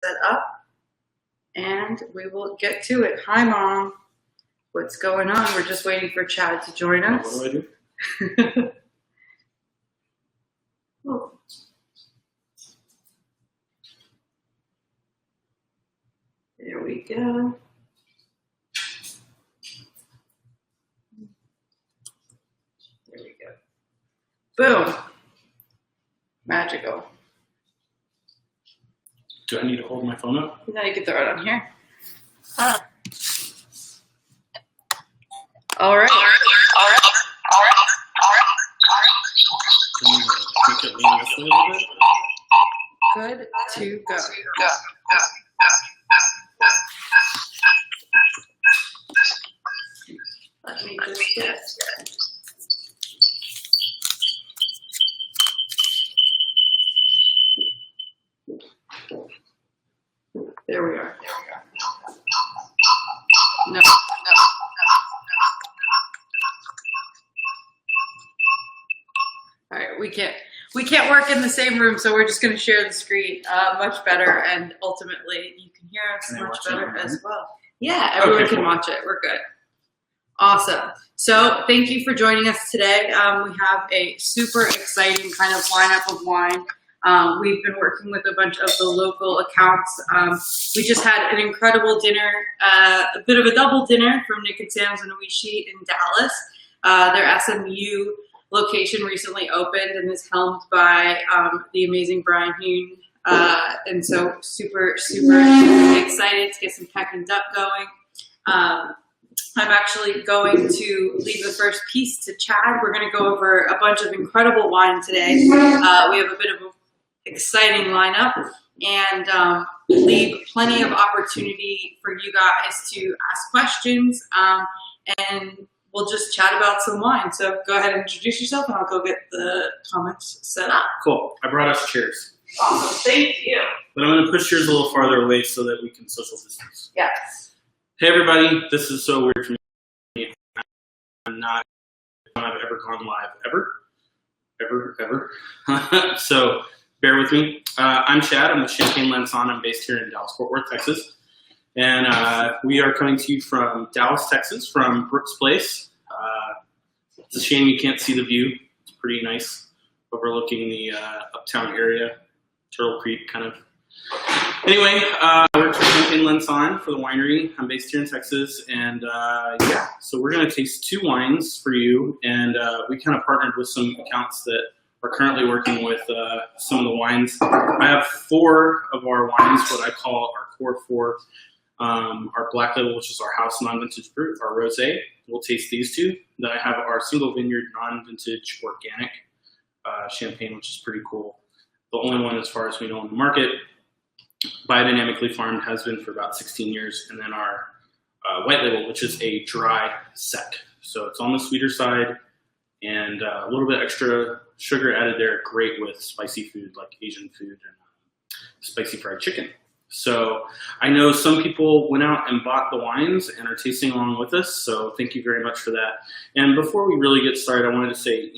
set up and we will get to it. Hi, Mom. What's going on? We're just waiting for Chad to join us. What do I do? Oh. There we go. There we go. Boom. Magical. Do I need to hold my phone up? Now you can throw it on here. All right. Can you make it lean this a little bit? Good to go. Let me just get it. There we are. No. All right, we can't work in the same room, so we're just going to share the screen much better, and ultimately you can hear us much better as well. Yeah, everyone can watch it. We're good. Awesome. So thank you for joining us today. We have a super exciting kind of lineup of wine. We've been working with a bunch of the local accounts. We just had an incredible dinner, a bit of a double dinner from Nick and Sam's and Oishi in Dallas. Their SMU location recently opened and is helmed by the amazing Brian Hume. And so super excited to get some Peck and Duck going. I'm actually going to leave the first piece to Chad. We're going to go over a bunch of incredible wine today. We have a bit of an exciting lineup and leave plenty of opportunity for you guys to ask questions, and we'll just chat about some wine. So go ahead and introduce yourself and I'll go get the comments set up. Cool. I brought us chairs. Awesome. Thank you. But I'm going to push yours a little farther away so that we can social distance. Yes. Hey everybody, this is so weird for me. I've ever gone live ever. So bear with me. I'm Chad. I'm with Champagne Lanson. I'm based here in Dallas-Fort Worth, Texas. And we are coming to you from Dallas, Texas, from Brooks Place. It's a shame you can't see the view. It's pretty nice, overlooking the uptown area, Turtle Creek kind of. Anyway, I work for Champagne Lanson for the winery. I'm based here in Texas. And yeah, so we're going to taste two wines for you. And we kind of partnered with some accounts that are currently working with some of the wines. I have four of our wines, what I call our core four. Our Black Label, which is our house non-vintage fruit, our rosé. We'll taste these two. Then I have our single vineyard non-vintage organic champagne, which is pretty cool. The only one, as far as we know, on the market. Biodynamically farmed, has been for about 16 years. And then our white label, which is a dry sec. So it's on the sweeter side and a little bit extra sugar added there. Great with spicy food like Asian food and spicy fried chicken. So I know some people went out and bought the wines and are tasting along with us. So thank you very much for that. And before we really get started, I wanted to say,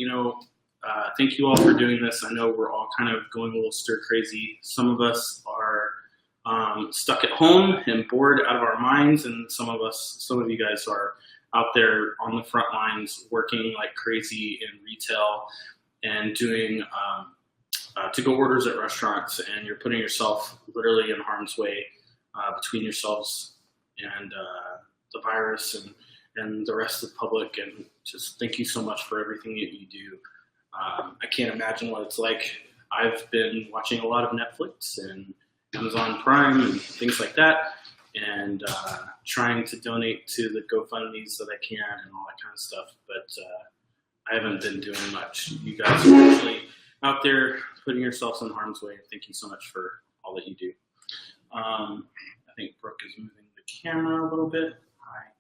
thank you all for doing this. I know we're all kind of going a little stir crazy. Some of us are stuck at home and bored out of our minds. And some of you guys are out there on the front lines working like crazy in retail and doing to-go orders at restaurants, and you're putting yourself literally in harm's way between yourselves and the virus and the rest of the public. And just thank you so much for everything that you do. I can't imagine what it's like. I've been watching a lot of Netflix and Amazon Prime and things like that, and trying to donate to the GoFundMes that I can and all that kind of stuff. But I haven't been doing much. You guys are actually out there putting yourselves in harm's way. Thank you so much for all that you do. I think Brooke is moving the camera a little bit. Hi.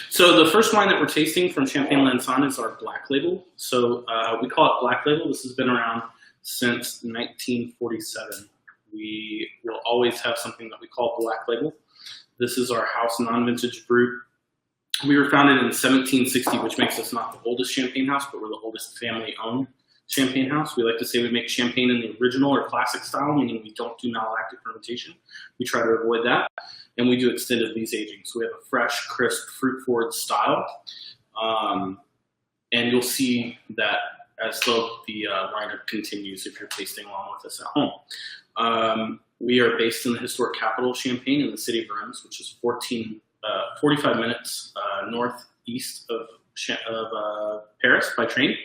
So the first wine that we're tasting from Champagne Lanson is our Black Label. So we call it Black Label. This has been around since 1947. We will always have something that we call Black Label. This is our house non-vintage brut. We were founded in 1760, which makes us not the oldest champagne house, but we're the oldest family-owned champagne house. We like to say we make champagne in the original or classic style, meaning we don't do malolactic fermentation. We try to avoid that. And we do extended lees aging. So we have a fresh, crisp, fruit-forward style. And you'll see that as the lineup continues if you're tasting along with us at home. We are based in the historic capital of Champagne in the city of Reims, which is 45 minutes northeast of Paris by train.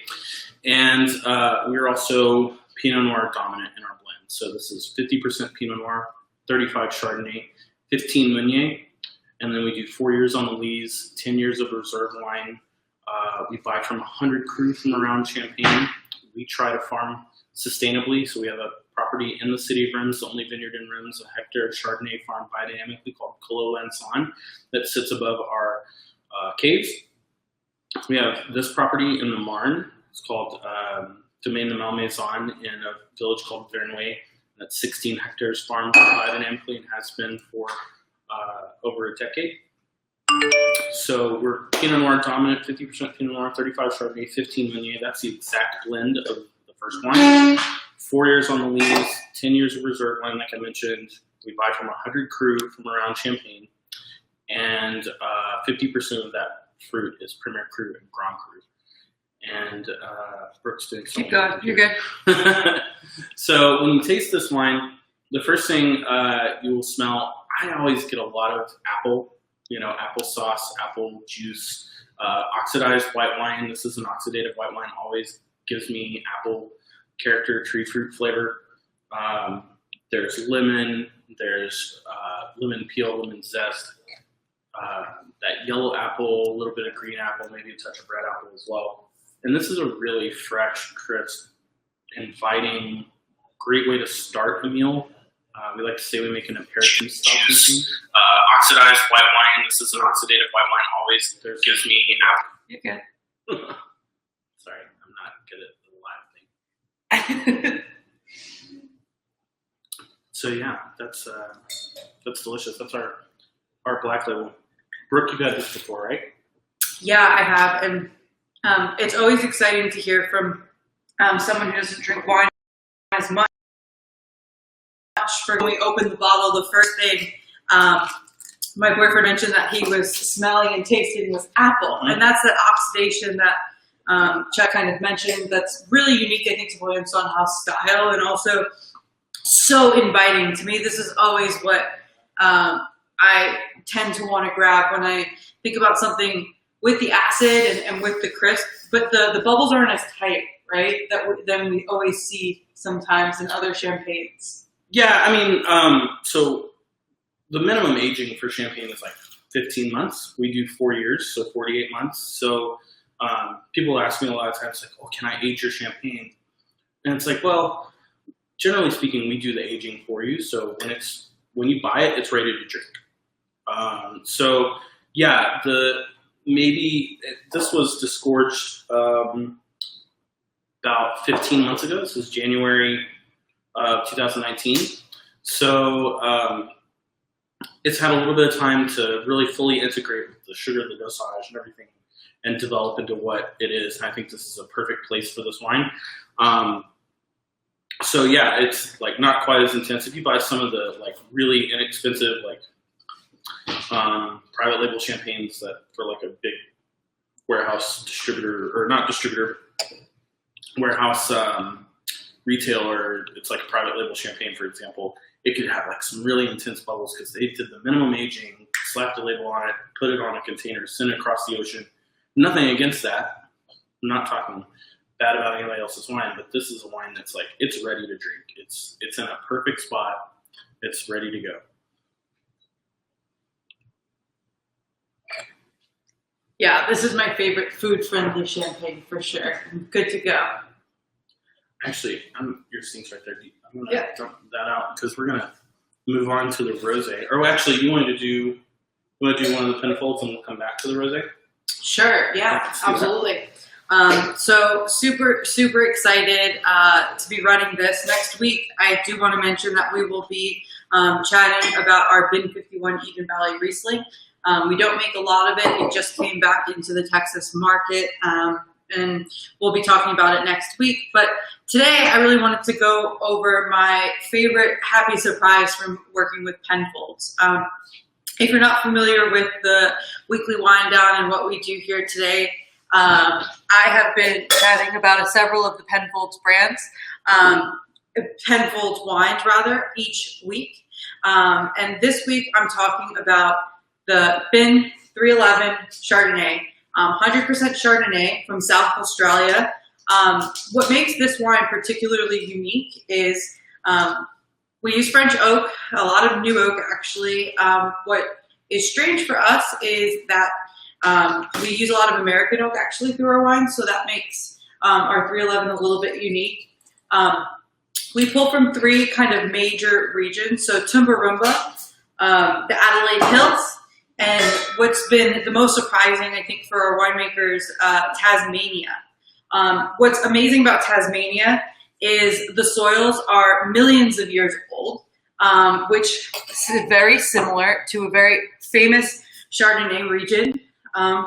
And we're also Pinot Noir dominant in our blend. So this is 50% Pinot Noir, 35 Chardonnay, 15 Meunier, and then we do 4 years on the lees, 10 years of reserve wine. We buy from 100 crew from around Champagne. We try to farm sustainably, so we have a property in the city of Reims, the only vineyard in Reims, a hectare of Chardonnay farmed biodynamically called Clos Lanson that sits above our caves. We have this property in the Marne. It's called Domaine de Malmaison in a village called Verneuil. That's 16 hectares farmed biodynamically and has been for over a decade. So we're Pinot Noir dominant, 50% Pinot Noir, 35 Chardonnay, 15 Meunier. That's the exact blend of the first wine. 4 years on the lees, 10 years of reserve wine, like I mentioned. We buy from 100 crew from around Champagne, and 50% of that fruit is Premier Cru and Grand Cru. And Brooke's doing something. Keep going. You're good. So when you taste this wine, the first thing you will smell, I always get a lot of apple, applesauce, apple juice, oxidized white wine. This is an oxidative white wine. Always gives me apple character, tree fruit flavor. There's lemon. There's lemon peel, lemon zest. That yellow apple, a little bit of green apple, maybe a touch of red apple as well. And this is a really fresh, crisp, inviting, great way to start a meal. We like to say we make an aperitif style cuisine. Oxidized white wine. This is an oxidative white wine. Always gives me apple. You're good. Sorry, I'm not good at the live thing. So yeah, that's delicious. That's our black label. Brooke, you've had this before, right? Yeah, I have, and it's always exciting to hear from someone who doesn't drink wine as much. When we opened the bottle, the first thing my boyfriend mentioned that he was smelling and tasting was apple, and that's that oxidation that Chuck kind of mentioned. That's really unique, I think, to Williamson House style, and also so inviting. To me, this is always what I tend to want to grab when I think about something with the acid and with the crisp, but the bubbles aren't as tight, right? Than we always see sometimes in other champagnes. Yeah, I mean, so the minimum aging for champagne is like 15 months. We do 4 years, so 48 months. So people ask me a lot of times, like, oh, can I age your champagne? And it's like, well, generally speaking, we do the aging for you. So when you buy it, it's ready to drink. So yeah, this was disgorged about 15 months ago. This was January of 2019. So it's had a little bit of time to really fully integrate with the sugar, the dosage, and everything, and develop into what it is. And I think this is a perfect place for this wine. So yeah, it's like not quite as intense. If you buy some of the like really inexpensive like private label champagnes that for like a big warehouse distributor, or not distributor, warehouse retailer, it's like a private label champagne, for example, it could have like some really intense bubbles because they did the minimum aging, slapped a label on it, put it on a container, sent it across the ocean. Nothing against that. I'm not talking bad about anybody else's wine, but this is a wine that's like, it's ready to drink. It's in a perfect spot. It's ready to go. Yeah, this is my favorite food-friendly champagne for sure. I'm good to go. Actually, your sink's right there. I'm going to dump that out because we're going to move on to the rosé. Or actually, you want to do one of the Penfolds and we'll come back to the rosé? Sure, yeah, absolutely. So super, super excited to be running this. Next week, I do want to mention that we will be chatting about our Bin 51 Eden Valley Riesling. We don't make a lot of it. It just came back into the Texas market and we'll be talking about it next week. But today I really wanted to go over my favorite happy surprise from working with Penfolds. If you're not familiar with the weekly wine down and what we do here today, I have been chatting about several of the Penfolds brands, Penfolds wines rather, each week. And this week I'm talking about the Bin 311 Chardonnay, 100% Chardonnay from South Australia. What makes this wine particularly unique is we use French oak, a lot of new oak actually. What is strange for us is that we use a lot of American oak actually through our wines, so that makes our 311 a little bit unique. We pull from three kind of major regions, so Tumbarumba, the Adelaide Hills, and what's been the most surprising, I think, for our winemakers, Tasmania. What's amazing about Tasmania is the soils are millions of years old, which is very similar to a very famous Chardonnay region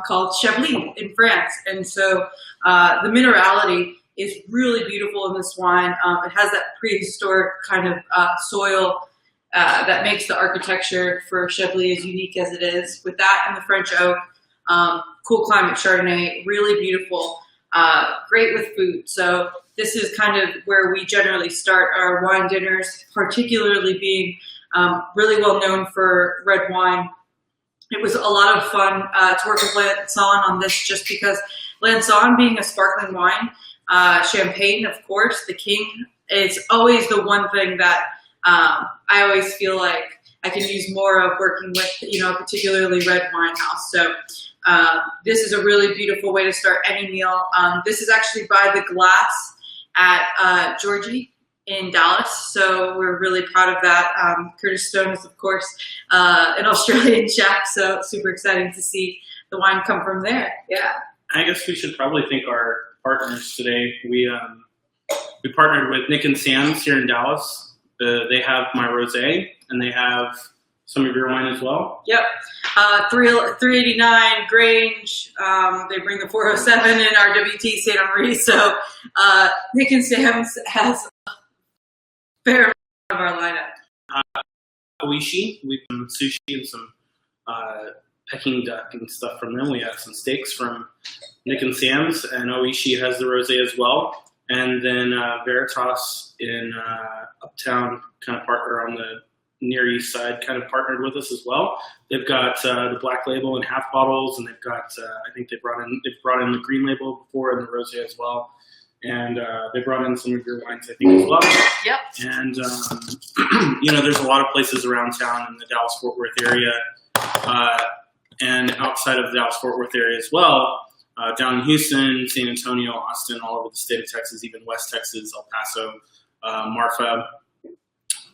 called Chablis in France. And so the minerality is really beautiful in this wine. It has that prehistoric kind of soil that makes the architecture for Chablis as unique as it is. With that and the French oak, cool climate Chardonnay, really beautiful, great with food. So this is kind of where we generally start our wine dinners, particularly being really well known for red wine. It was a lot of fun to work with Lanson on this, just because Lanson being a sparkling wine, champagne, of course, the king, is always the one thing that I always feel like I can use more of working with, particularly red wine house. So this is a really beautiful way to start any meal. This is actually by The Glass at Georgie in Dallas, so we're really proud of that. Curtis Stone is, of course, an Australian chef, so super exciting to see the wine come from there. Yeah. I guess we should probably thank our partners today. We partnered with Nick and Sam's here in Dallas. They have my rosé, and they have some of your wine as well. Yep. 389 Grange. They bring the 407 in our WT St. Henri. So Nick and Sam's has a fair amount of our lineup. Oishi. We've done sushi and some Peking duck and stuff from them. We have some steaks from Nick and Sam's, and Oishi has the rosé as well. And then Veritas in Uptown, kind of partner on the Near East Side, kind of partnered with us as well. They've got the black label and half bottles, and they've got I think they've brought in the green label before and the rosé as well. And they brought in some of your wines, I think, as well. Yep. And there's a lot of places around town in the Dallas-Fort Worth area, and outside of the Dallas-Fort Worth area as well. Down in Houston, San Antonio, Austin, all over the state of Texas, even West Texas, El Paso, Marfa.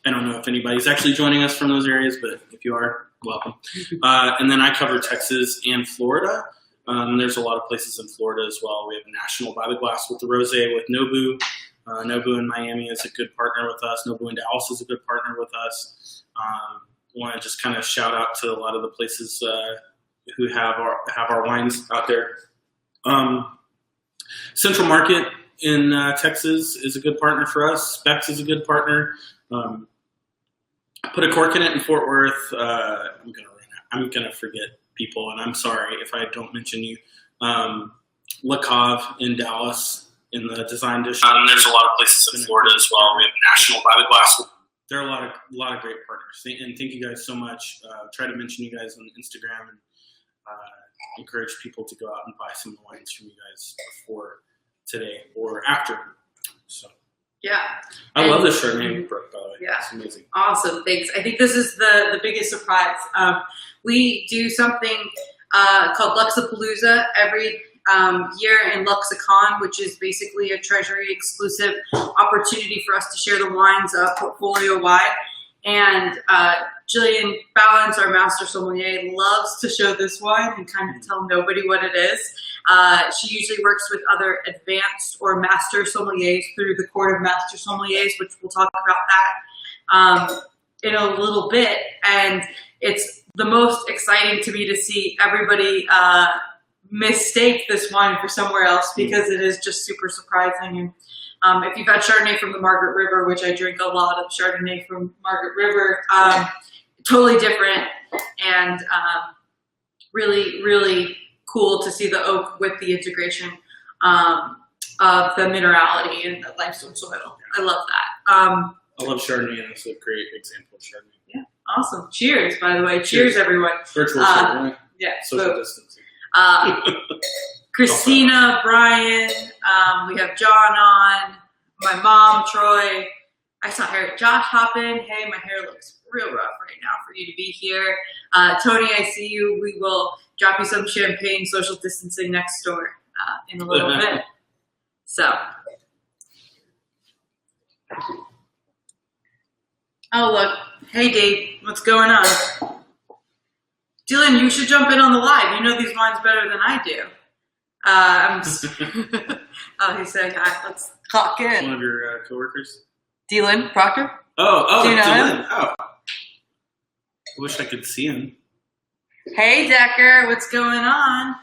I don't know if anybody's actually joining us from those areas, but if you are, welcome. And then I cover Texas and Florida. There's a lot of places in Florida as well. We have a National by the Glass with the rosé with Nobu. Nobu in Miami is a good partner with us. Nobu in Dallas is a good partner with us. Want to just kind of shout out to a lot of the places who have our wines out there. Central Market in Texas is a good partner for us. Specs is a good partner. Put a Cork in it in Fort Worth. I'm gonna forget people, and I'm sorry if I don't mention you. La Cave in Dallas in the design district. There's a lot of places in Florida as well. We have National by the Glass. There are a lot of great partners, and thank you guys so much. Try to mention you guys on Instagram and encourage people to go out and buy some of the wines from you guys before today or after. So yeah, I love this Chardonnay, by the way. Yeah, it's amazing. Awesome, thanks. I think this is the biggest surprise. We do something called Luxapalooza every year in Luxicon, which is basically a Treasury exclusive opportunity for us to share the wines portfolio wide. And Jillian Ballance, our master sommelier, loves to show this wine and kind of tell nobody what it is. She usually works with other advanced or master sommeliers through the Court of Master Sommeliers, which we'll talk about that in a little bit. And it's the most exciting to me to see everybody mistake this wine for somewhere else because it is just super surprising. And if you've had Chardonnay from the Margaret River, which I drink a lot of Chardonnay from Margaret River, totally different and really, really cool to see the oak with the integration of the minerality and the limestone soil. I love that. I love Chardonnay, and it's a great example of Chardonnay. Yeah, awesome. Cheers, by the way. Cheers everyone. Virtual Chardonnay. Yeah. Social distancing. Christina, Brian, we have John on, my mom, Troy. I saw Josh hop in. Hey, my hair looks real rough right now for you to be here. Tony, I see you. We will drop you some champagne, social distancing next door in a little bit. So. Oh, look. Hey, Dave. What's going on? Dylan, you should jump in on the live. You know these wines better than I do. Oh, he's saying hi. Let's clock in. One of your coworkers? Dylan Proctor? Oh, do you know Dylan. him? Oh. I wish I could see him. Hey, Decker. What's going on?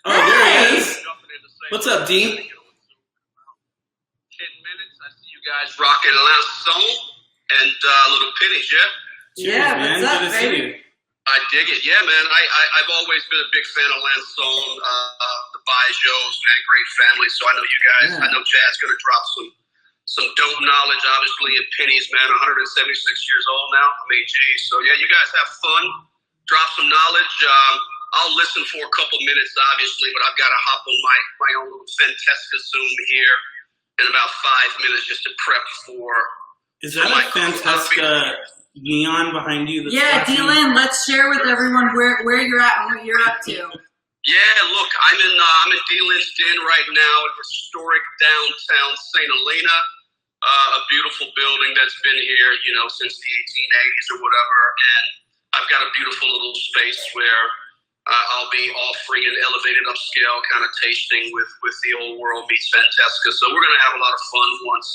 Oh, there he is. What's up, Dean? 10 minutes. I see you guys rocking Lansone and little pennies, yeah? Cheers, Yeah, man. what's up, Good to see baby? you. I dig it. Yeah, man. I've always been a big fan of Lansone, the Bajos, man, great family. So I know you guys, Yeah. I know Chad's going to drop some dope knowledge, obviously, at pennies, man. 176 years old now. I mean, geez. So, yeah, you guys have fun. Drop some knowledge. I'll listen for a couple minutes, obviously, but I've got to hop on my own little Fantasca Zoom here in about 5 minutes just to prep for. Is that a Fantasca neon behind you? That's Yeah, flashing? Dylan, let's share with everyone where you're at and what you're up to. Yeah, look, I'm in Dylan's Den right now at historic downtown St. Helena, a beautiful building that's been here, since the 1880s or whatever. And I've got a beautiful little space where I'll be offering an elevated upscale kind of tasting with the old world meets Fantasca. So we're gonna have a lot of fun once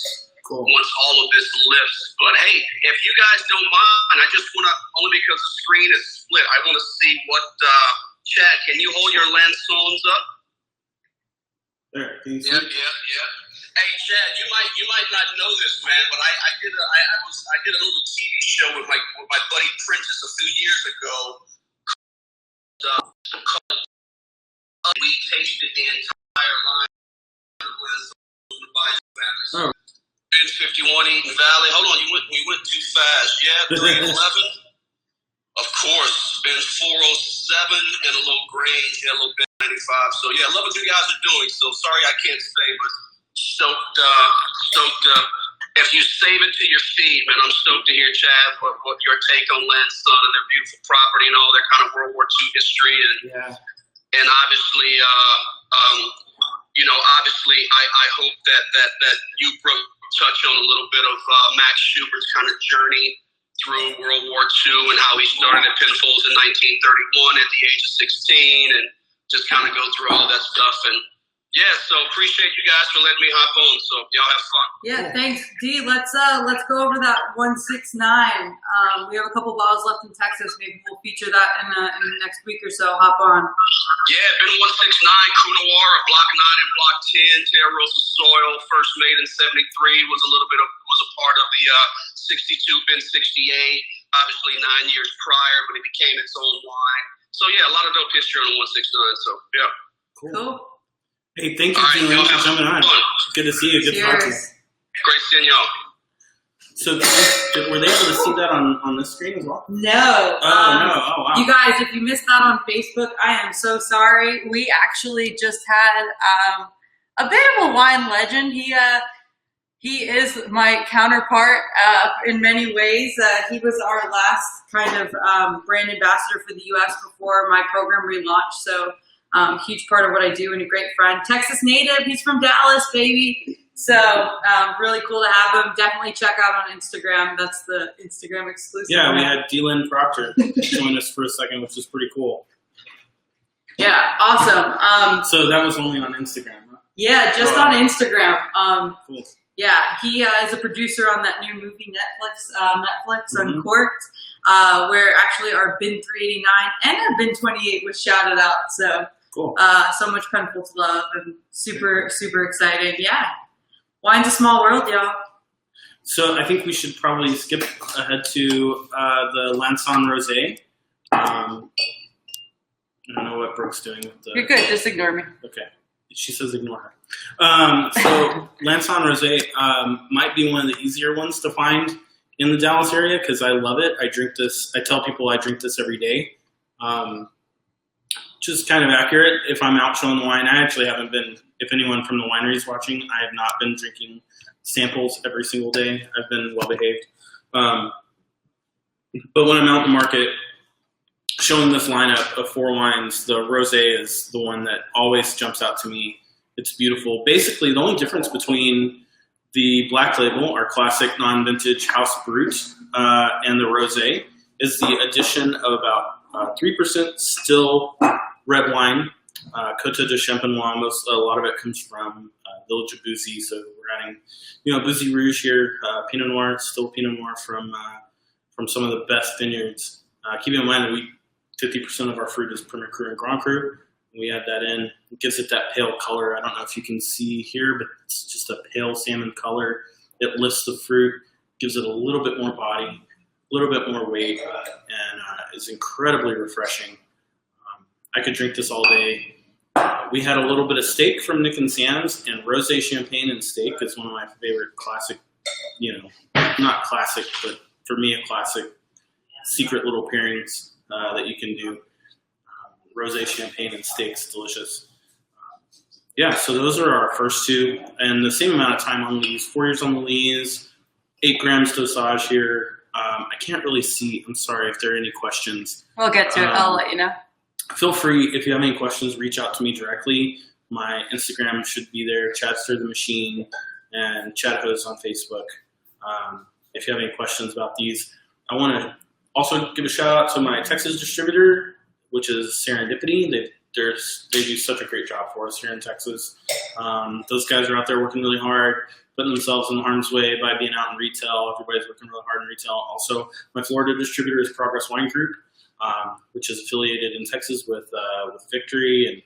all of this lifts. But hey, if you guys don't mind, I just wanna, only because the screen is split, I wanna see what Chad, can you hold your Lansones up? There, can you see? Yeah. Hey Chad, you might not know this, man, but I did a little TV show with my buddy Prentice a few years ago. We tasted the entire line of Oh. Ben 51 Eden Valley. Hold on, we went too fast. Yeah, 311. Of course, Ben 407 and a little Grange, Yellow Ben 95. So yeah, love what you guys are doing. So sorry I can't stay, but stoked. If you save it to your feed, man, I'm stoked to hear, Chad, what your take on Lansone and their beautiful property and all their kind of World War II history and obviously, obviously, I hope that you touch on a little bit of Max Schubert's kind of journey through World War II and how he started at Penfolds in 1931 at the age of 16 and just kind of go through all that stuff. And yeah, so appreciate you guys for letting me hop on. So y'all have fun. Yeah, thanks, D. Let's go over that 169. We have a couple bottles left in Texas. Maybe we'll feature that in the next week or so. Hop on. Yeah, Ben 169, Cru Noir, Block 9 and Block 10, Terra Rosa Soil, first made in 73, was a part of the 62 Ben 68, obviously 9 years prior, but it became its own wine. So yeah, a lot of dope history on the 169. So yeah. Cool. Hey, thank you, Dylan, for jumping on. Good to see you. Good talking. Great seeing y'all. So, were they able to see that on the screen as well? No. No. Oh, wow. You guys, if you missed that on Facebook, I am so sorry. We actually just had a bit of a wine legend. He is my counterpart in many ways. He was our last kind of brand ambassador for the U.S. before my program relaunched. So, huge part of what I do and a great friend. Texas native. He's from Dallas, baby. So really cool to have him. Definitely check out on Instagram. That's the Instagram exclusive. Yeah, we had Dylan Proctor join us for a second, which is pretty cool. Yeah, awesome. So that was only on Instagram, huh? Yeah, just on Instagram. Cool. Yeah, he is a producer on that new movie Netflix Mm-hmm. Uncorked, where actually our Bin 389 and our Bin 28 was shouted out. So Cool. So much Penfolds love and super, super excited. Yeah. Wine's a small world, y'all. So I think we should probably skip ahead to the Lanson Rosé. I don't know what Brooke's doing with the... You're good. Just ignore me. Okay. She says ignore her. So Lanson Rosé might be one of the easier ones to find in the Dallas area because I love it. I drink this. I tell people I drink this every day. Just kind of accurate. If I'm out showing the wine, I actually haven't been, if anyone from the winery is watching, I have not been drinking samples every single day. I've been well behaved. But when I'm out in the market showing this lineup of 4 wines, the Rosé is the one that always jumps out to me. It's beautiful. Basically, the only difference between the Black Label, our classic non-vintage House Brut, and the Rosé is the addition of about 3% still red wine, Côte de Champenois. A lot of it comes from Village of Bouzy, so we're adding, Bouzy Rouge here, Pinot Noir, still Pinot Noir from some of the best vineyards. Keeping in mind that 50% of our fruit is Premier Cru and Grand Cru. We add that in. It gives it that pale color. I don't know if you can see here, but it's just a pale salmon color. It lifts the fruit, gives it a little bit more body, a little bit more weight, and is incredibly refreshing. I could drink this all day. We had a little bit of steak from Nick and Sam's, and rosé champagne and steak is one of my favorite classic, not classic, but for me a classic secret little pairings that you can do. Rosé champagne and steak's delicious. So those are our first 2, and the same amount of time on lees. 4 years on the lees, 8 grams dosage here. I can't really see. I'm sorry if there are any questions. We'll get to it. I'll let you know. Feel free, if you have any questions, reach out to me directly. My Instagram should be there, Chad Stir the Machine, and Chad Hose on Facebook. If you have any questions about these, I want to also give a shout out to my Texas distributor, which is Serendipity. They do such a great job for us here in Texas. Those guys are out there working really hard, putting themselves in harm's way by being out in retail. Everybody's working really hard in retail. Also, my Florida distributor is Progress Wine Group, which is affiliated in Texas with Victory, and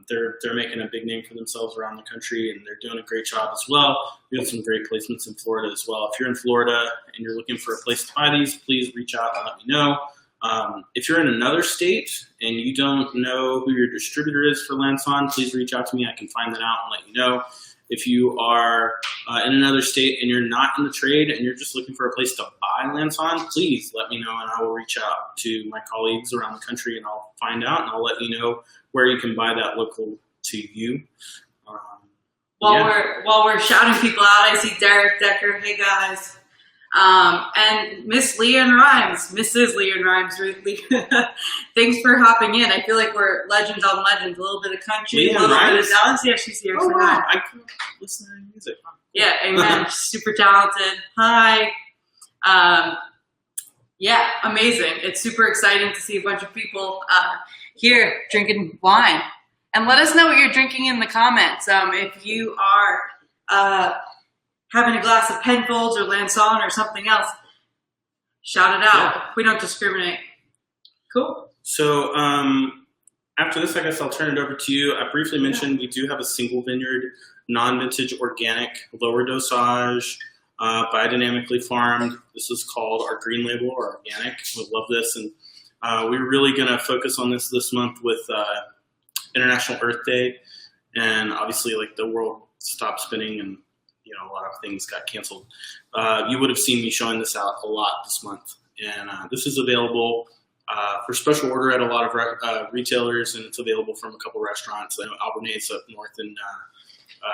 they're making a big name for themselves around the country, and they're doing a great job as well. We have some great placements in Florida as well. If you're in Florida and you're looking for a place to buy these, please reach out and let me know. If you're in another state and you don't know who your distributor is for Lanson, please reach out to me. I can find that out and let you know. If you are in another state and you're not in the trade and you're just looking for a place to buy Lanson, please let me know, and I will reach out to my colleagues around the country and I'll find out, and I'll let you know where you can buy that local to you. While we're shouting people out, I see Derek Decker. Hey guys. And Miss Leanne Rhymes, Mrs. Leanne Rhymes, thanks for hopping in. I feel like we're legends on legends, a little bit of country, Leanne a little Rhymes? bit of Dallas. Yeah, she's here. Oh, So wow. hi. I can listen to her music. Yeah, amen. Super talented. Hi. Amazing. It's super exciting to see a bunch of people here drinking wine. And let us know what you're drinking in the comments. If you are having a glass of Penfolds or Lanson or something else, shout it out. Yeah. We don't discriminate. Cool. So after this, I guess I'll turn it over to you. I briefly mentioned we do have a single vineyard, non-vintage, organic, lower dosage, biodynamically farmed. This is called our Green Label or organic. We love this, and we're really going to focus on this month with International Earth Day, and obviously, like, the world stopped spinning and a lot of things got canceled. You would have seen me showing this out a lot this month, and this is available for special order at a lot of retailers, and it's available from a couple restaurants. I know Albernade's up north in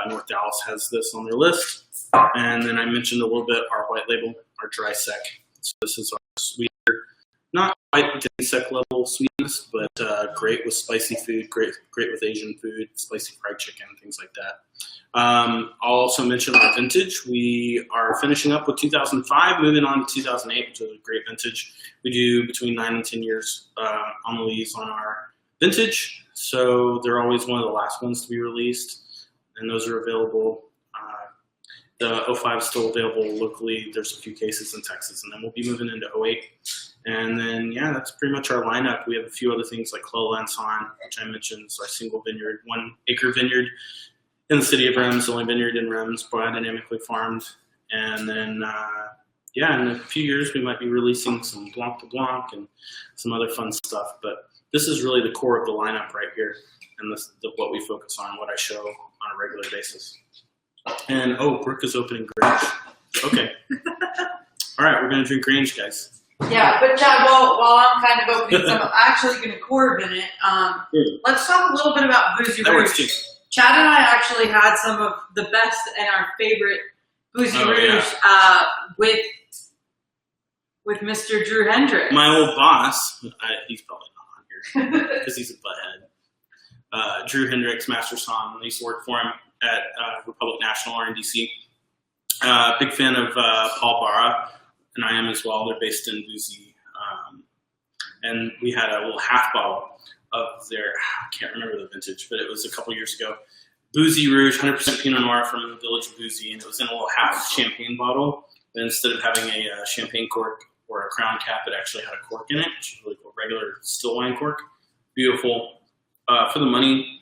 North Dallas has this on their list. And then I mentioned a little bit our white label, our dry sec. So this is our sweeter, not quite the sec level sweetness, but great with spicy food, great with Asian food, spicy fried chicken, things like that. I'll also mention our vintage. We are finishing up with 2005, moving on to 2008, which is a great vintage. We do between 9 and 10 years on the lease on our vintage, so they're always one of the last ones to be released, and those are available. The 05 is still available locally. There's a few cases in Texas, and then we'll be moving into 08. And then, yeah, that's pretty much our lineup. We have a few other things like Clos Lanson, which I mentioned, is our single vineyard, 1 acre vineyard in the city of Reims, the only vineyard in Reims, biodynamically farmed. And then, yeah, in a few years, we might be releasing some Blanc de Blanc and some other fun stuff. But this is really the core of the lineup right here, and this what we focus on, what I show on a regular basis. And, oh, Brooke is opening Grange. Okay. All right, we're going to drink Grange, guys. Yeah, but Chad, while I'm kind of opening some, I'm actually going to Corbin it. Let's talk a little bit about Boozy Rouge. Chad and I actually had some of the best and our favorite Boozy Rouge with Mr. Drew Hendricks. My old boss, he's probably not on here because he's a butthead. Drew Hendricks, Master Somm. I used to work for him at Republic National or in DC. Big fan of Paul Barra, and I am as well. They're based in Boozy. And we had a little half bottle of their, I can't remember the vintage, but it was a couple years ago. Boozy Rouge, 100% Pinot Noir from the village of Boozy, and it was in a little half champagne bottle. And instead of having a champagne cork or a crown cap, it actually had a cork in it, which is really cool, regular still wine cork. Beautiful. For the money,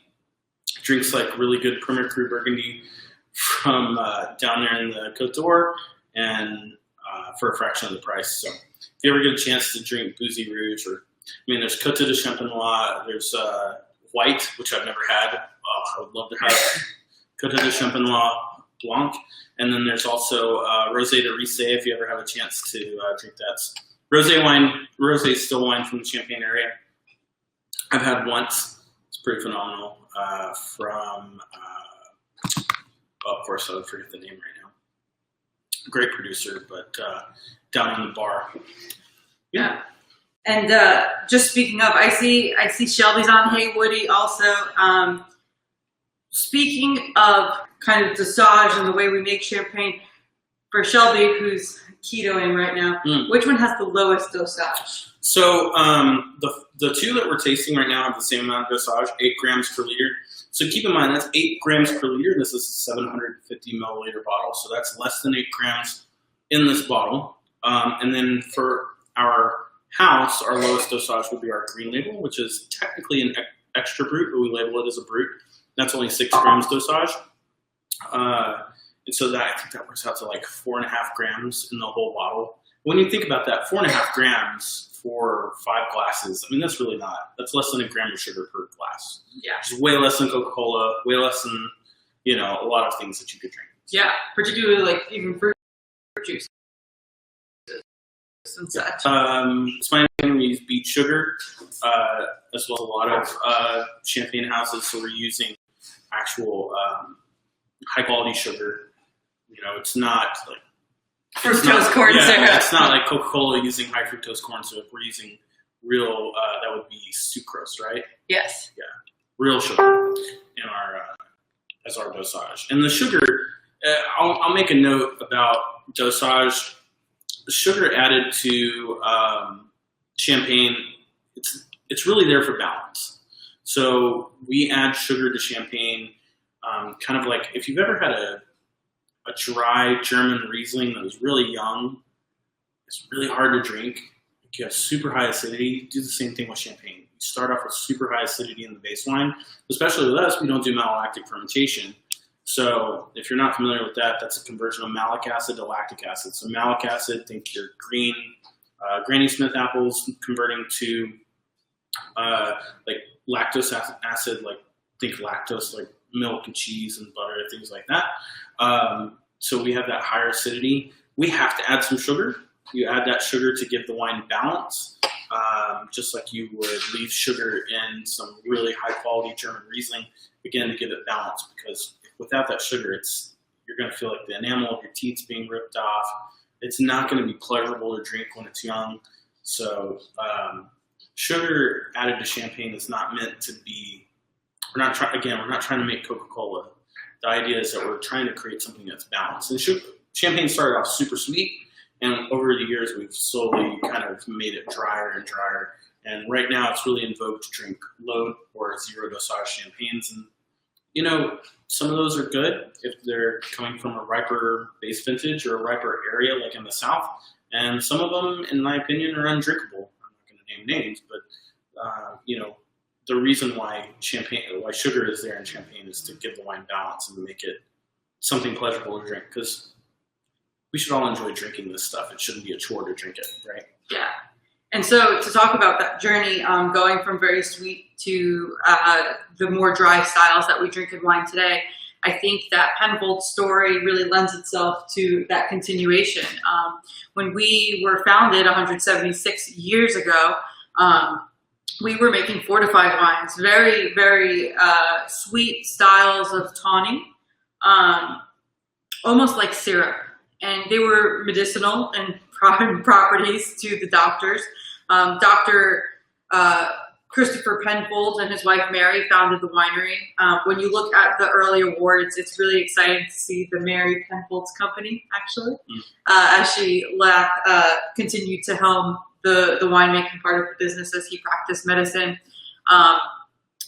drinks like really good Premier Cru Burgundy from down there in the Côte d'Or, and for a fraction of the price. So if you ever get a chance to drink Boozy Rouge, or there's Côte de Champenois, there's white, which I've never had. I would love to have Côte de Champenois Blanc, and then there's also Rosé de Rissé. If you ever have a chance to drink that, rosé wine, rosé still wine from the Champagne area. I've had once. It's pretty phenomenal. From of course, I would forget the name right now. Great producer, but down in the bar. Yeah. And just speaking of, I see Shelby's on Hey Woody also. Speaking of kind of dosage and the way we make champagne, for Shelby, who's ketoing right now, which one has the lowest dosage? So the two that we're tasting right now have the same amount of dosage, 8 grams per liter. So keep in mind, that's 8 grams per liter. This is a 750 milliliter bottle. So that's less than 8 grams in this bottle. And then for our house, our lowest dosage would be our green label, which is technically an extra brut, but we label it as a brut. That's only 6 grams dosage. And so that, I think that works out to like 4.5 grams in the whole bottle. When you think about that, 4.5 grams for 5 glasses, I mean, that's really not, that's less than a gram of sugar per glass. Yeah. Which is way less than Coca-Cola, way less than, a lot of things that you could drink. Yeah, particularly like even fruit juice and such. It's my understanding we use beet sugar, as well as a lot of champagne houses, so we're using actual high quality sugar. It's not like fructose corn syrup. It's not like Coca-Cola using high fructose corn syrup. We're using real, that would be sucrose, right? Yes. Yeah, real sugar in our as our dosage. And the sugar, I'll make a note about dosage. The sugar added to champagne, it's really there for balance. So we add sugar to champagne, kind of like if you've ever had a dry German Riesling that was really young, it's really hard to drink. If you have super high acidity, do the same thing with champagne. You start off with super high acidity in the base wine. Especially with us, we don't do malolactic fermentation. So if you're not familiar with that, that's a conversion of malic acid to lactic acid. So malic acid, think your green Granny Smith apples, converting to like lactose acid, like think lactose, like milk and cheese and butter, things like that. So we have that higher acidity. We have to add some sugar. You add that sugar to give the wine balance, just like you would leave sugar in some really high quality German Riesling, again, to give it balance, because without that sugar, you're going to feel like the enamel of your teeth's being ripped off. It's not going to be pleasurable to drink when it's young. So sugar added to champagne is not meant to be, we're not trying to make Coca-Cola. The idea is that we're trying to create something that's balanced. And champagne started off super sweet, and over the years we've slowly kind of made it drier and drier. And right now it's really in vogue to drink low or zero dosage champagnes. And some of those are good if they're coming from a riper base vintage or a riper area like in the South. And some of them, in my opinion, are undrinkable. I'm not going to name names, but the reason why sugar is there in champagne is to give the wine balance and to make it something pleasurable to drink. Because we should all enjoy drinking this stuff. It shouldn't be a chore to drink it, right? Yeah. And so to talk about that journey, going from very sweet to the more dry styles that we drink in wine today, I think that Penfold's story really lends itself to that continuation. When we were founded 176 years ago, we were making fortified wines, very, very sweet styles of tawny, almost like syrup. And they were medicinal and properties to the doctors. Dr. Christopher Penfold and his wife Mary founded the winery. When you look at the early awards, it's really exciting to see the Mary Penfold's company, actually, as she continued to helm the winemaking part of the business as he practiced medicine.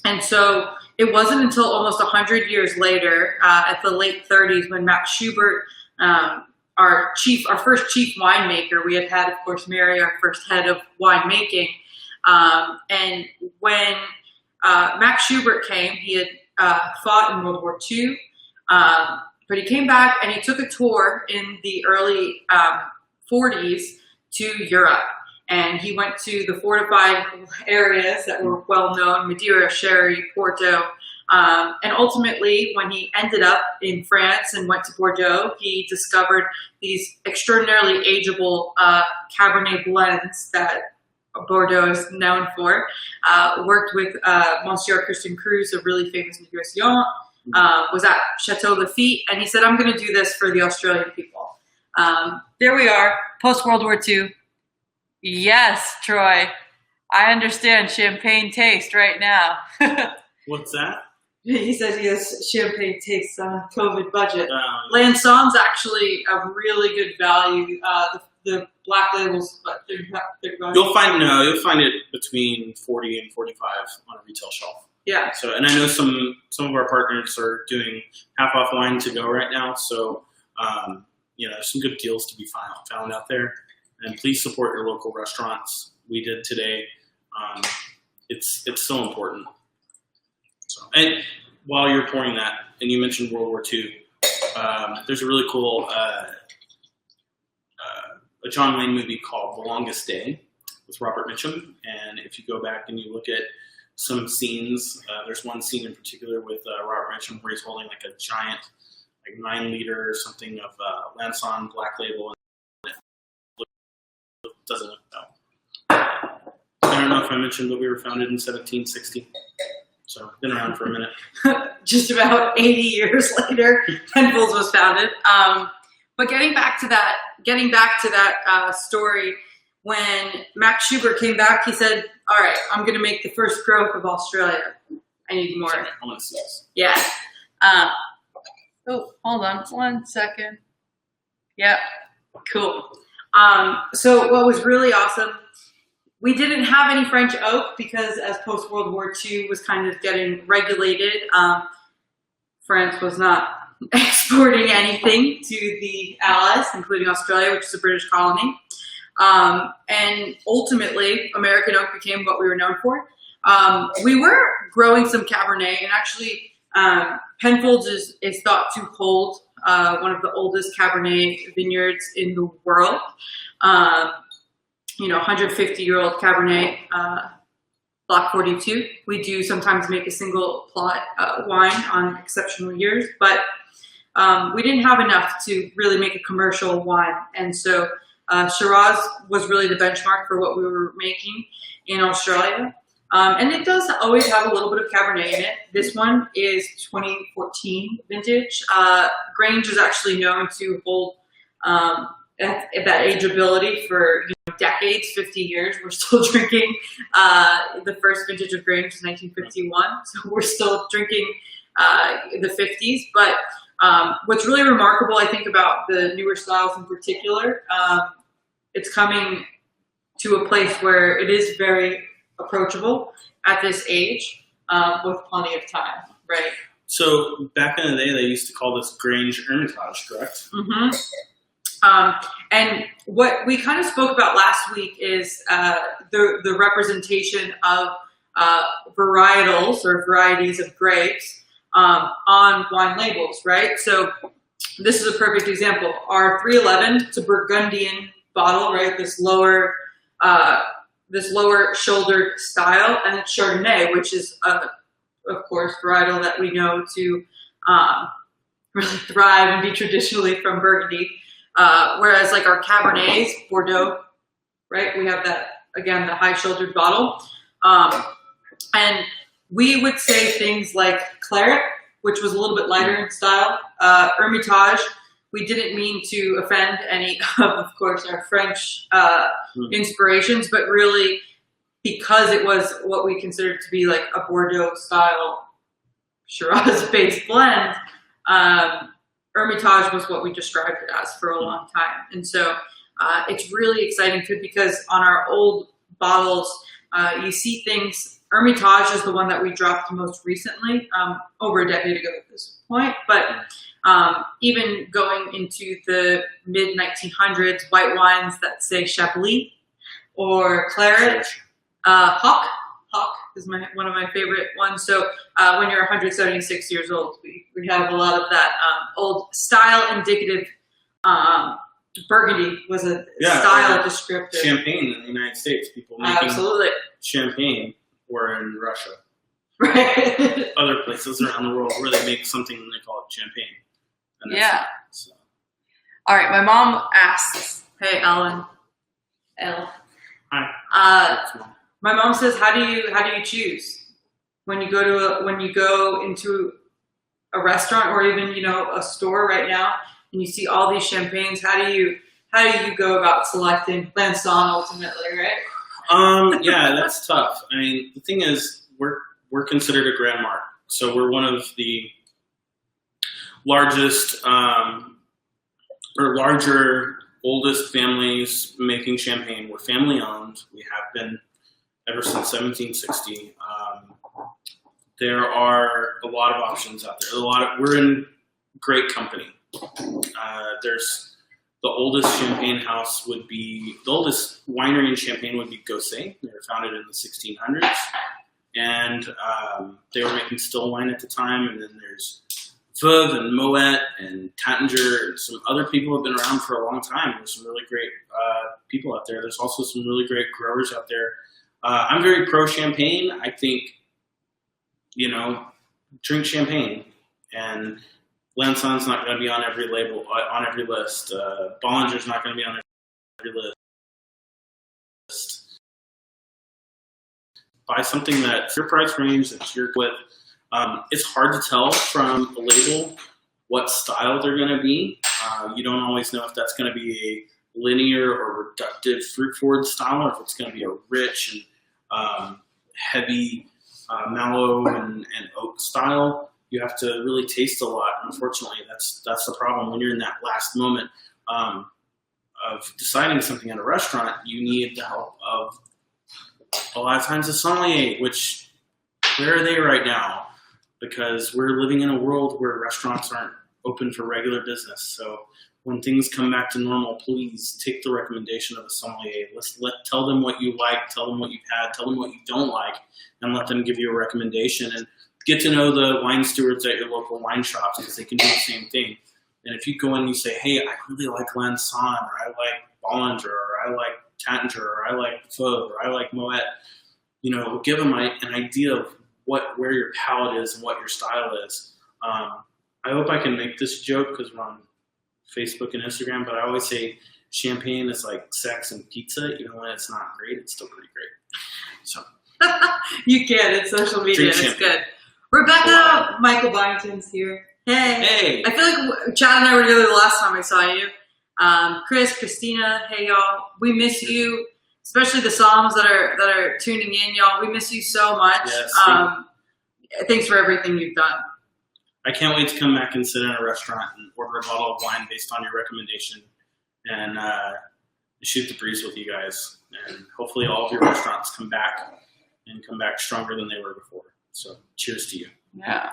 And so it wasn't until almost 100 years later, at the late 30s, when Max Schubert, our first chief winemaker, we had, of course, Mary, our first head of winemaking. And when Max Schubert came, he had fought in World War II, but he came back and he took a tour in the early 40s to Europe. And he went to the fortified areas that were well known, Madeira, Sherry, Porto. And ultimately, when he ended up in France and went to Bordeaux, he discovered these extraordinarily ageable Cabernet blends that Bordeaux is known for. Worked with Monsieur Christian Cruz, a really famous negociant, was at Chateau Lafite, and he said, I'm going to do this for the Australian people. There we are, post-World War II. Yes, Troy, I understand champagne taste right now. What's that? He says he has champagne taste on a COVID budget. Lançon's actually a really good value. The black labels, but they're you'll find it between 40 and 45 on a retail shelf. Yeah. So, and I know some of our partners are doing half off wine to go right now. So, there's some good deals to be found out there. And please support your local restaurants. We did today. It's so important. So, and while you're pouring that, and you mentioned World War II, there's a really cool a John Wayne movie called The Longest Day with Robert Mitchum. And if you go back and you look at some scenes, there's one scene in particular with Robert Mitchum where he's holding like a giant, like 9-liter or something of Lançon Black Label. And it doesn't look well. I don't know if I mentioned that we were founded in 1760. So been around for a minute. Just about 80 years later, Penfolds was founded. But getting back to that story, when Max Schubert came back, he said, all right, I'm going to make the first growth of Australia. I need more. Sorry, I want to see this. Yeah. Hold on 1 second. Yep. Cool. So what was really awesome, we didn't have any French oak because as post-World War II was kind of getting regulated, France was not exporting anything to the Allies, including Australia, which is a British colony. And ultimately, American oak became what we were known for. We were growing some Cabernet, and actually Penfolds is thought to hold one of the oldest Cabernet vineyards in the world. 150-year-old Cabernet, Block 42. We do sometimes make a single plot wine on exceptional years, but we didn't have enough to really make a commercial wine. And so Shiraz was really the benchmark for what we were making in Australia. And it does always have a little bit of Cabernet in it. This one is 2014 vintage. Grange is actually known to hold that ageability for decades, 50 years. We're still drinking the first vintage of Grange was 1951, so we're still drinking the 50s. But what's really remarkable, I think, about the newer styles in particular, it's coming to a place where it is very approachable at this age with plenty of time, right? So back in the day, they used to call this Grange Hermitage, correct? Mm-hmm. And what we kind of spoke about last week is the representation of varietals or varieties of grapes on wine labels, right? So this is a perfect example. Our 311, it's a Burgundian bottle, right? This lower shouldered style, and it's Chardonnay, which is of course varietal that we know to really thrive and be traditionally from Burgundy. Whereas like our Cabernets, Bordeaux, right? We have that, again, the high shouldered bottle. And we would say things like Claret, which was a little bit lighter in style, Hermitage. We didn't mean to offend any of course, our French inspirations, but really because it was what we considered to be like a Bordeaux style Shiraz-based blend, Hermitage was what we described it as for a long time. And so it's really exciting too, because on our old bottles, you see things. Hermitage is the one that we dropped most recently, over a decade ago at this point. But even going into the mid-1900s, white wines that say Chablis or Claret, Hock is one of my favorite ones. So when you're 176 years old, we have a lot of that old style indicative. Burgundy was a style descriptor. Champagne in the United States, people making champagne were in Russia. Right. Other places around the world where they make something and they call it champagne. And Yeah. So. All right. My mom asks, "Hey, Ellen, Elle. Hi. My mom says, how do you choose when you go into a restaurant or even a store right now and you see all these champagnes? How do you go about selecting Lanson ultimately, right?" Yeah, that's tough. I mean, the thing is, we're considered a Grand Marque, so we're one of the largest or larger, oldest families making champagne. We're family owned. We have been ever since 1760. There are a lot of options out there. We're in great company. There's the oldest champagne house the oldest winery in Champagne would be Gosset. They were founded in the 1600s, and they were making still wine at the time. And then there's Veuve and Moet and Taittinger and some other people who have been around for a long time. There's some really great people out there. There's also some really great growers out there. I'm very pro champagne. I think, drink champagne, and Lanson's not going to be on every label, on every list. Bollinger's not going to be on every list. Buy something that's your price range, that's your with. It's hard to tell from a label what style they're going to be. You don't always know if that's going to be a linear or reductive fruit forward style, or if it's going to be a rich and heavy mallow and oak style. You have to really taste a lot. Unfortunately, that's the problem. When you're in that last moment of deciding something at a restaurant, you need the help of a lot of times a sommelier, which where are they right now? Because we're living in a world where restaurants aren't open for regular business. So when things come back to normal, please take the recommendation of a sommelier. Tell them what you like, tell them what you've had, tell them what you don't like, and let them give you a recommendation. And get to know the wine stewards at your local wine shops, because they can do the same thing. And if you go in and you say, "Hey, I really like Lanson," or "I like Bollinger," or "I like Taittinger," or "I like Veuve," or "I like Moet," give them an idea of where your palate is and what your style is. I hope I can make this joke because we're on Facebook and Instagram, but I always say champagne is like sex and pizza. Even when it's not great, it's still pretty great. So you can. It's social media. It's good. Rebecca, Michael Byington's here. Hey. I feel like Chad and I were together the last time I saw you. Chris, Christina, hey y'all. We miss you, especially the Psalms that are tuning in, y'all. We miss you so much. Yes, thanks for everything you've done. I can't wait to come back and sit in a restaurant and order a bottle of wine based on your recommendation and shoot the breeze with you guys. And hopefully all of your restaurants come back stronger than they were before. So cheers to you. Yeah.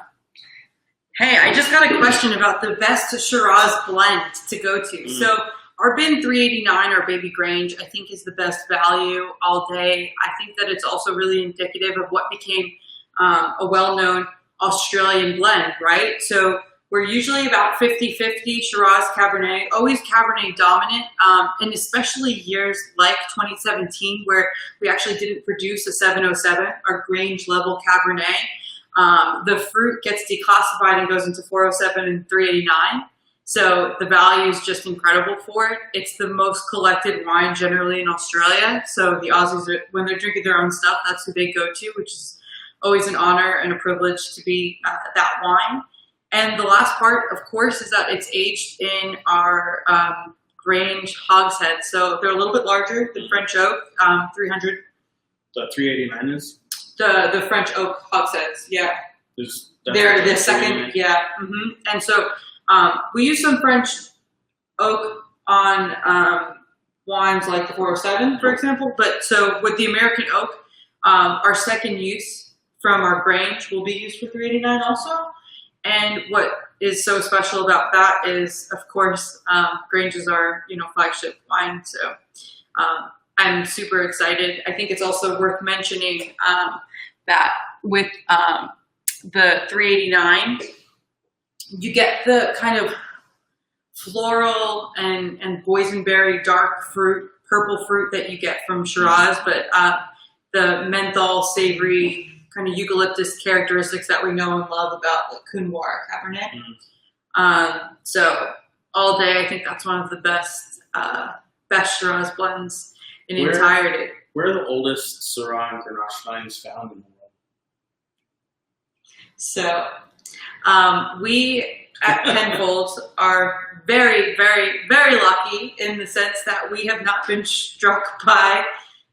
Hey, I just got a question about the best Shiraz blend to go to. So Our bin 389, our Baby Grange, I think is the best value all day. I think that it's also really indicative of what became a well-known Australian blend, right? So we're usually about 50-50 Shiraz Cabernet, always Cabernet dominant, and especially years like 2017 where we actually didn't produce a 707, our Grange level Cabernet. The fruit gets declassified and goes into 407 and 389. So the value is just incredible for it. It's the most collected wine generally in Australia. So the Aussies, when they're drinking their own stuff, that's who they go to, which is always an honor and a privilege to be that wine. And the last part, of course, is that it's aged in our Grange hogshead. So they're a little bit larger than French oak, 300. The 389 is? The French oak hogsheads, yeah. They're the second, yeah. And so we use some French oak on wines like the 407, for example. But so with the American oak, our second use from our Grange will be used for 389 also. And what is so special about that is, of course, Grange is our flagship wine. So I'm super excited. I think it's also worth mentioning that with the 389, you get the kind of floral and boysenberry dark fruit, purple fruit that you get from Shiraz, but the menthol, savory, kind of eucalyptus characteristics that we know and love about the Coonawarra Cabernet. So all day, I think that's one of the best Shiraz blends in entirety. Where are the oldest Syrah and Grenache vines found in the world? So we at Penfolds are very, very, very lucky in the sense that we have not been struck by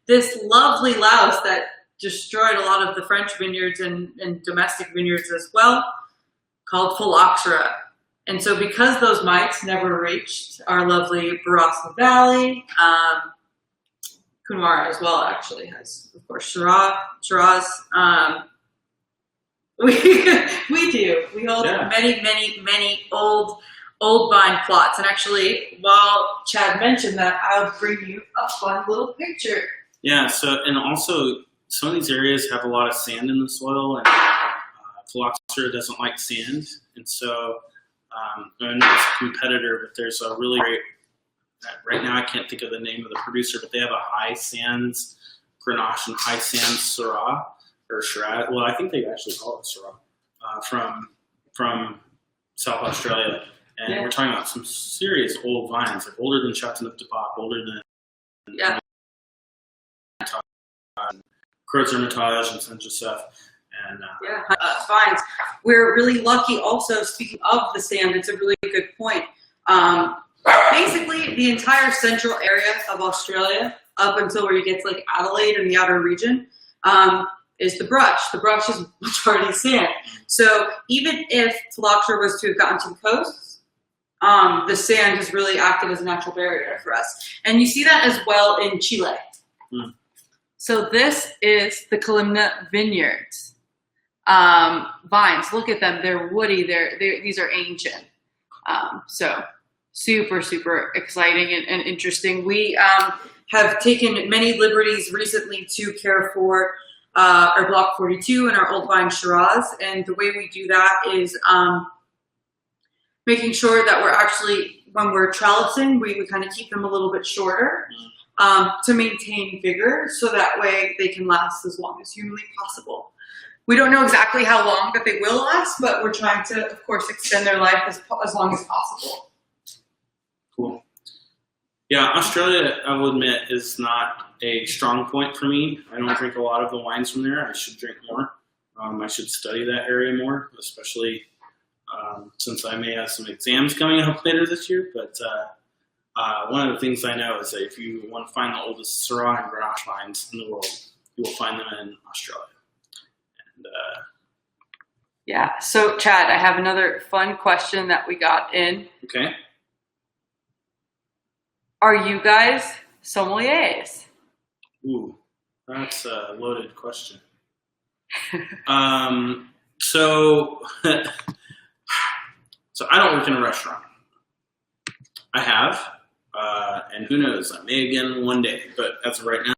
this lovely louse that destroyed a lot of the French vineyards and domestic vineyards as well, called phylloxera. And so because those mites never reached our lovely Barossa Valley, Coonawarra as well actually has, of course, Shiraz. We do. We hold many old vine plots. And actually, while Chad mentioned that, I'll bring you a fun little picture. Yeah, so, and also, some of these areas have a lot of sand in the soil, and phylloxera doesn't like sand. And so, I know it's a competitor, but there's a really great, right now I can't think of the name of the producer, but they have a high sands Grenache and high sands Syrah, or Shiraz. Well, I think they actually call it Syrah, from South Australia. And we're talking about some serious old vines, like older than Chateauneuf-du-Pape, older than Creux Hermitage and Saint Joseph. And vines. We're really lucky also, speaking of the sand, it's a really good point. Basically, the entire central area of Australia, up until where you get to like Adelaide and the outer region, is the brush. The brush is majority sand. So even if phylloxera was to have gotten to the coast, the sand has really acted as a natural barrier for us. And you see that as well in Chile. So this is the Calimna vineyards. Vines, look at them. They're woody. These are ancient. So super, super exciting and interesting. We have taken many liberties recently to care for our Block 42 and our Old Vine Shiraz. And the way we do that is making sure that we're actually, when we're trellising, we kind of keep them a little bit shorter to maintain vigor, so that way they can last as long as humanly possible. We don't know exactly how long that they will last, but we're trying to, of course, extend their life as long as possible. Cool. Yeah, Australia, I will admit, is not a strong point for me. I don't drink a lot of the wines from there. I should drink more. I should study that area more, especially since I may have some exams coming up later this year. But one of the things I know is that if you want to find the oldest Syrah and Grenache vines in the world, you will find them in Australia. And yeah. So, Chad, I have another fun question that we got in. Okay. Are you guys sommeliers? Ooh, that's a loaded question. So I don't work in a restaurant. I have And who knows, I may again one day, but as of right now,